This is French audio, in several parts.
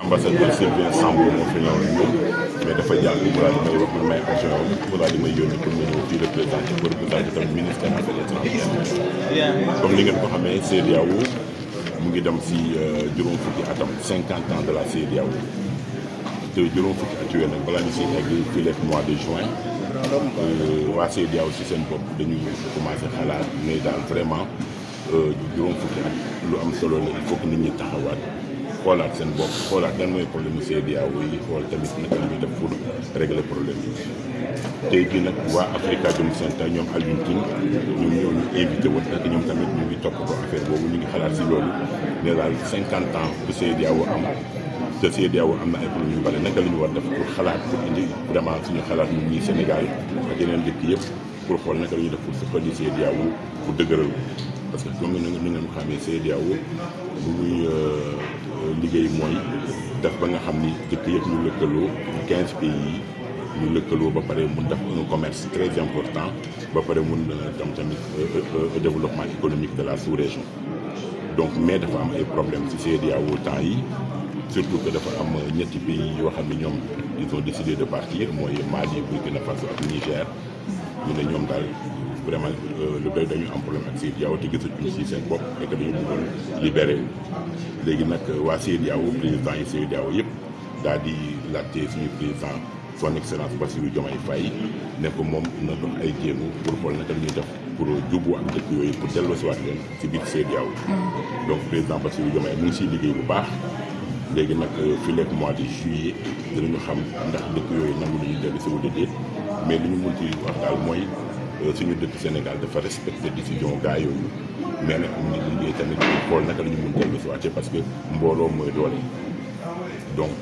ambassadeur Sylvain Sambou moo fi ñëw mais dafa jàll mu daal di may wax man may agent mu daal di may yónni pour ma ñëw fii représenté pour représenté tamit ministère affaires étrangères. Comme ni ngeen ko xamee CEDEAO mu ngi dem si juróom fukki atam 50 ans de la CEDEAO te juróom fukki at yooyu nag balaa ñu si egg fii le mois de juin waa CEDEAO si seen bopp dañuy commencé xalaat mais daal vraiment juróom fukki at lu am solo la il faut que nit ñi taxawaat. xoolaat seen bopp xoolaat lan mooy problème mu CEDEAO yi xool tamit naka la ñuy def pour régler problème yi tey jii nag waa Afrikajom Center ñoom Alioune Tine ñoom ñoo ñu invité woon ak ñoom tamit ñu ngi toppatoo affaire boobu ñu ngi xalaat si loolu ne daal 50 ans bu CEDEAO am te CEDEAO am na ay problème yu bëri naka la ñu war def pour xalaat pour indi vraiment suñu xalaat ñun ñii Sénégal ak yeneen dëkk yëpp pour xool naka la ñuy def pour suqali CEDEAO pour dëgëral parce que comme ni ngeen xamee CEDEAO bu muy liggéey mooy def ba nga xam ni dëkk yëpp ñu lëkkaloo 15 pays yi ñu lëkkaloo ba pare mun def un commerce très important ba pare mun tam tamit développement économique de la sous-région donc mais dafa am ay problèmes ci CEDEAO temps yi surtout que dafa am ñetti pays yoo xam ne ñoom ils ont décidé de partir mooy Mali, Burkina Faso ak Niger ñu ne ñoom daal vraiment lu doy dañu am problème ak CEDEAO te gisatuñu si seen bopp et que dañu bëggoon libéré léegi nag waa CEDEAO président yi CEDEAO yëpp daal di laajte suñu président son excellence Bassirou Diomaye Faye ne ko moom na dox ay jéego pour xool naka la ñuy def pour jubbu ak dëkk yooyu pour delloosiwaat leen si biir CEDEAO donc président Bassirou Diomaye mu ngi siy liggéey bu baax léegi nag fii leeg mois de juillet dinañu xam ndax dëkk yooyu nangu nañu dellu si wala déet mais li ñu mën ci wax daal mooy suñu dëkk Sénégal dafa respecté décision gaa yooyu mais nag ñu ngi liggéey tamit xool naka la ñu mën dellu si waatee parce que mbooloo mooy doole donc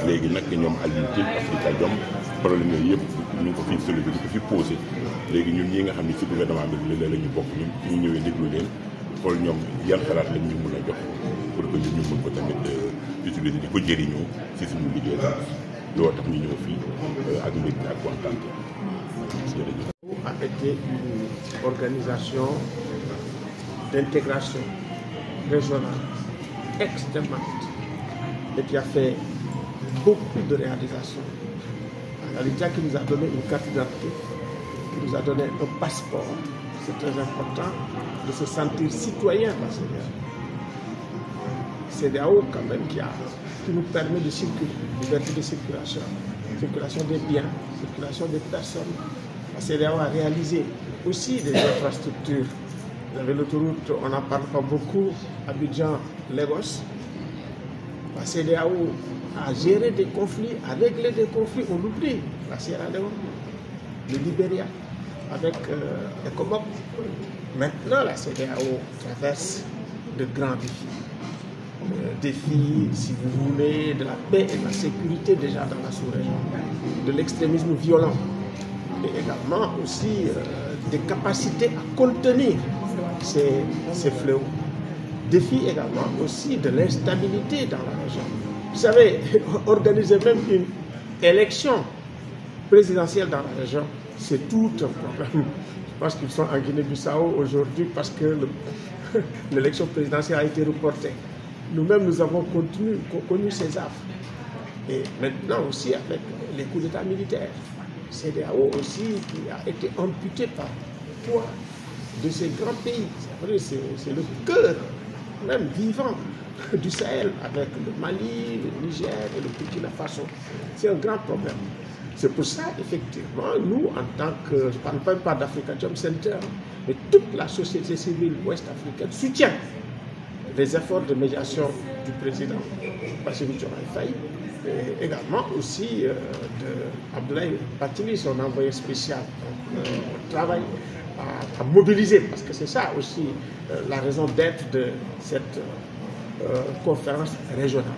léegi nag ñoom Alioune Tine Afrikajom problème yooyu yëpp ñu ngi ko fi soulevé di ko fi posé léegi ñun ñi nga xam ne si gouvernement bi léeg-léeg la ñu bokk ñu ñëwee déglu leen xool ñoom yan xalaat lañ ñu mën a jox pour que ñu mën ko tamit utiliser di ko jëriñoo si suñu liggéey loolu tax ñu ñëw fii ak mbégte ak kontaan. A été une organisation d'intégration régionale extrêmement utile et qui a fait beaucoup de réalisations. Alioune qui nous a donné une carte d'identité, qui nous a donné un passeport. C'est très important de se sentir citoyen dans ce pays. CEDEAO quand même qui nous permet de circuler, liberté de circulation, circulation des biens, circulation des personnes. La CEDEAO a réalisé aussi des infrastructures. Vous avez l'autoroute, on n'en parle pas beaucoup, Abidjan-Lagos. La CEDEAO a géré des conflits, a réglé des conflits, on l'oublie. La Sierra Leone, le Libéria, avec ECOMOG. Maintenant, la CEDEAO traverse de grands défis. Défis, si vous voulez, de la paix et de la sécurité déjà dans la sous-région, de l'extrémisme violent et également aussi des capacités à contenir ces fléaux. Défis également aussi de l'instabilité dans la région. Vous savez, organiser même une élection présidentielle dans la région, c'est tout un problème. Je pense qu'ils sont en Guinée-Bissau aujourd'hui parce que l'élection présidentielle a été reportée. Nous-mêmes, nous avons connu ces affres. Et maintenant aussi avec les coups d'État militaires. CEDEAO aussi qui a été amputé par le poids de ces grands pays. C'est le cœur même vivant du Sahel avec le Mali, le Niger et le Burkina Faso. C'est un grand problème. C'est pour ça, effectivement, nous, en tant que, je ne parle même pas d'Afrikajom Center, mais toute la société civile ouest-africaine soutient les efforts de médiation du président Bassirou Diomaye Faye, et également aussi de Abdoulaye Bathily, son envoyé spécial. On travaille à mobiliser, parce que c'est ça aussi la raison d'être de cette conférence régionale.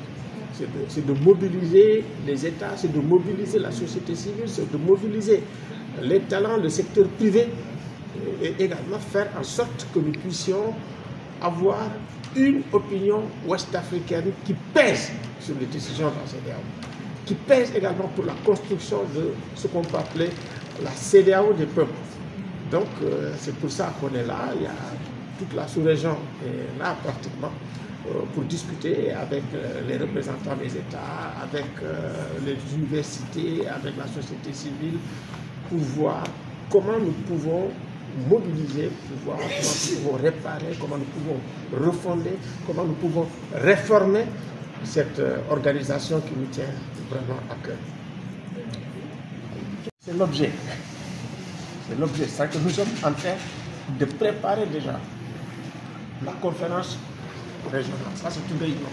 C'est de mobiliser les États, c'est de mobiliser la société civile, c'est de mobiliser les talents, le secteur privé, et également faire en sorte que nous puissions avoir une opinion ouest-africaine qui pèse sur les décisions de la CEDEAO, qui pèse également pour la construction de ce qu'on peut appeler la CEDEAO des peuples. Donc c'est pour ça qu'on est là, il y a toute la sous-région est là pratiquement pour discuter avec les représentants des États, avec les universités, avec la société civile, pour voir comment nous pouvons mobiliser, pour voir comment nous pouvons réparer, comment nous pouvons refonder, comment nous pouvons réformer cette organisation qui nous tient vraiment à cœur. C'est l'objet. C'est l'objet. C'est que nous sommes en train de préparer déjà la conférence régionale. Ça, c'est une réunion.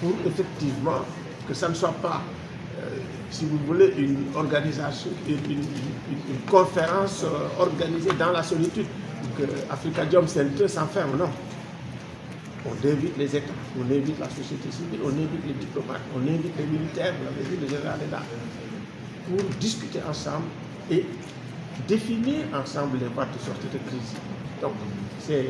Pour effectivement que ça ne soit pas, si vous voulez, une organisation, une conférence organisée dans la solitude, que Afrikajom Center s'enferme, non. On invite les États, on invite la société civile, on invite les diplomates, on invite les militaires, vous l'avez vu, le général d'État, pour discuter ensemble et définir ensemble les voies de sortie de crise. Donc, c'est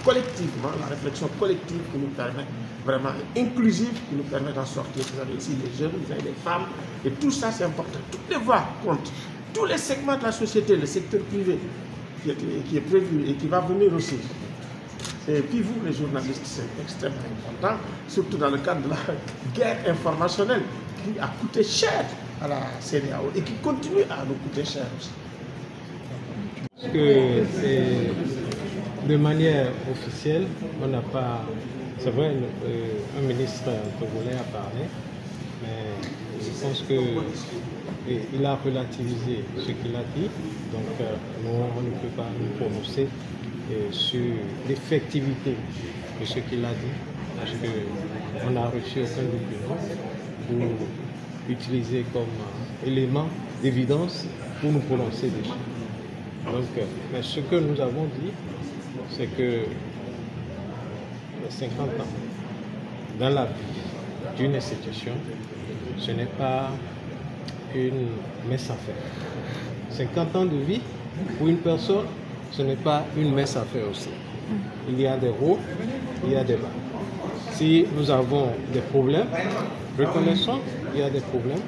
collectivement, la réflexion collective qui nous permet, vraiment inclusive, qui nous permet d'en sortir. Vous avez ici les jeunes, vous avez les femmes, et tout ça c'est important. Toutes les voies comptent. Tous les segments de la société, le secteur privé, qui est prévu et qui va venir aussi. Et puis vous, les journalistes, c'est extrêmement important, surtout dans le cadre de la guerre informationnelle qui a coûté cher à la CEDEAO et qui continue à nous coûter cher aussi. Parce que de manière officielle, on n'a pas... C'est vrai, un ministre togolais a parlé, mais je pense qu'il a relativisé ce qu'il a dit. Donc nous, on ne peut pas nous prononcer sur l'effectivité de ce qu'il a dit, parce qu'on n'a reçu aucun document pour utiliser comme élément d'évidence pour nous prononcer dessus. Donc, mais ce que nous avons dit, c'est que les 50 ans dans la vie d'une institution, ce n'est pas une messe à faire. 50 ans de vie pour une personne, ce n'est pas une messe à faire aussi. Il y a des hauts, il y a des bas. Si nous avons des problèmes, reconnaissons qu'il y a des problèmes,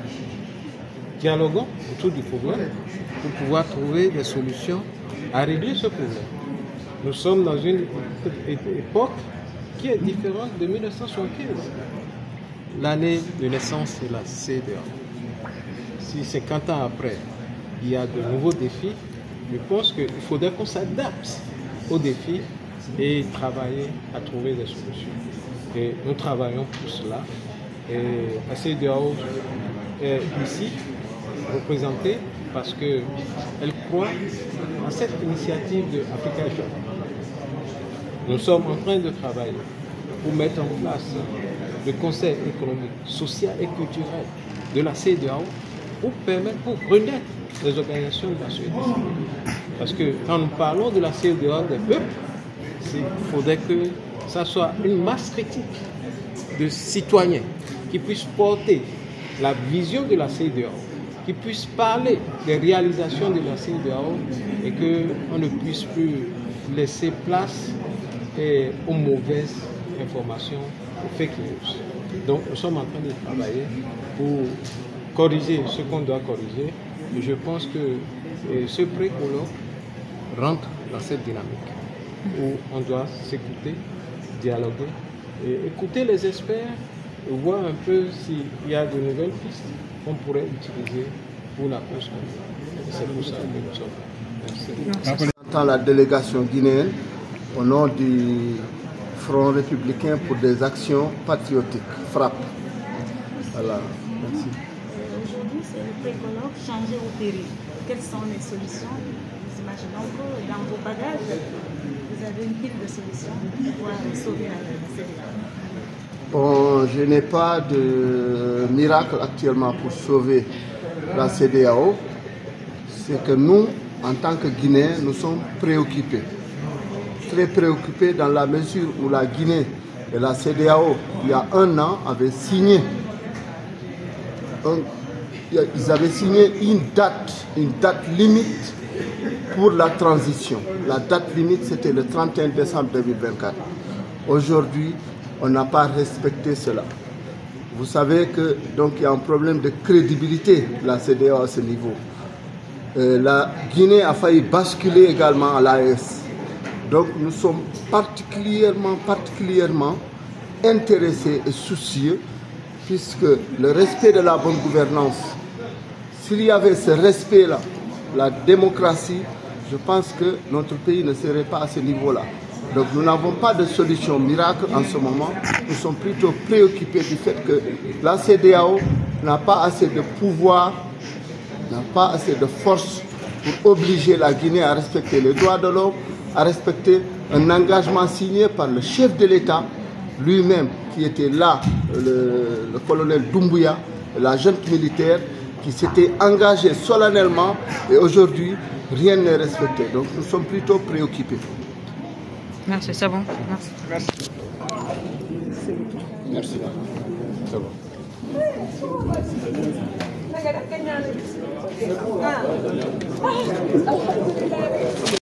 dialoguons autour du problème pour pouvoir trouver des solutions à régler ce problème. Nous sommes dans une époque qui est différente de 1975, l'année de naissance de la CEDEAO. Si 50 ans après, il y a de nouveaux défis, je pense qu'il faudrait qu'on s'adapte aux défis et travailler à trouver des solutions. Et nous travaillons pour cela. Et la CEDEAO est ici représentée parce qu'elle croit à cette initiative de Afrikajom. Nous sommes en train de travailler pour mettre en place le Conseil économique, social et culturel de la CEDEAO pour renaître les organisations de la société civile. Parce que quand nous parlons de la CEDEAO des peuples, il faudrait que ça soit une masse critique de citoyens qui puissent porter la vision de la CEDEAO, qui puissent parler des réalisations de la CEDEAO et qu'on ne puisse plus laisser place aux mauvaises informations, aux fake news. Donc nous sommes en train de travailler pour corriger ce qu'on doit corriger et je pense que ce pré-colloque rentre dans cette dynamique où on doit s'écouter, dialoguer, et écouter les experts, et voir un peu s'il y a de nouvelles pistes qu'on pourrait utiliser pour la cause commune. C'est pour ça que nous sommes là. Merci. Dans la délégation guinéenne, au nom du Front républicain pour des actions patriotiques, FRAPP. Voilà, merci. Aujourd'hui, c'est le pré-colloque changer au péril. Quelles sont les solutions? Nous imaginons que dans vos bagages, vous avez une pile de solutions pour pouvoir sauver la CEDEAO. Bon, je n'ai pas de miracle actuellement pour sauver la CEDEAO. C'est que nous, en tant que Guinéens, nous sommes préoccupés. Très préoccupés dans la mesure où la Guinée et la CEDEAO, il y a un an, avaient signé ils avaient signé une date limite pour la transition. La date limite, c'était le 31 décembre 2024. Aujourd'hui, on n'a pas respecté cela. Vous savez que donc il y a un problème de crédibilité de la CEDEAO à ce niveau. La Guinée a failli basculer également à l'AES. Donc nous sommes particulièrement intéressés et soucieux, puisque le respect de la bonne gouvernance, s'il y avait ce respect-là, la démocratie, je pense que notre pays ne serait pas à ce niveau-là. Donc nous n'avons pas de solution miracle en ce moment. Nous sommes plutôt préoccupés du fait que la CEDEAO n'a pas assez de pouvoir, n'a pas assez de force pour obliger la Guinée à respecter les droits de l'homme, à respecter un engagement signé par le chef de l'État lui-même, qui était là, le colonel Doumbouya, la junte militaire, qui s'était engagé solennellement, et aujourd'hui, rien n'est respecté. Donc nous sommes plutôt préoccupés. Merci, c'est bon. Merci. Merci. C'est bon.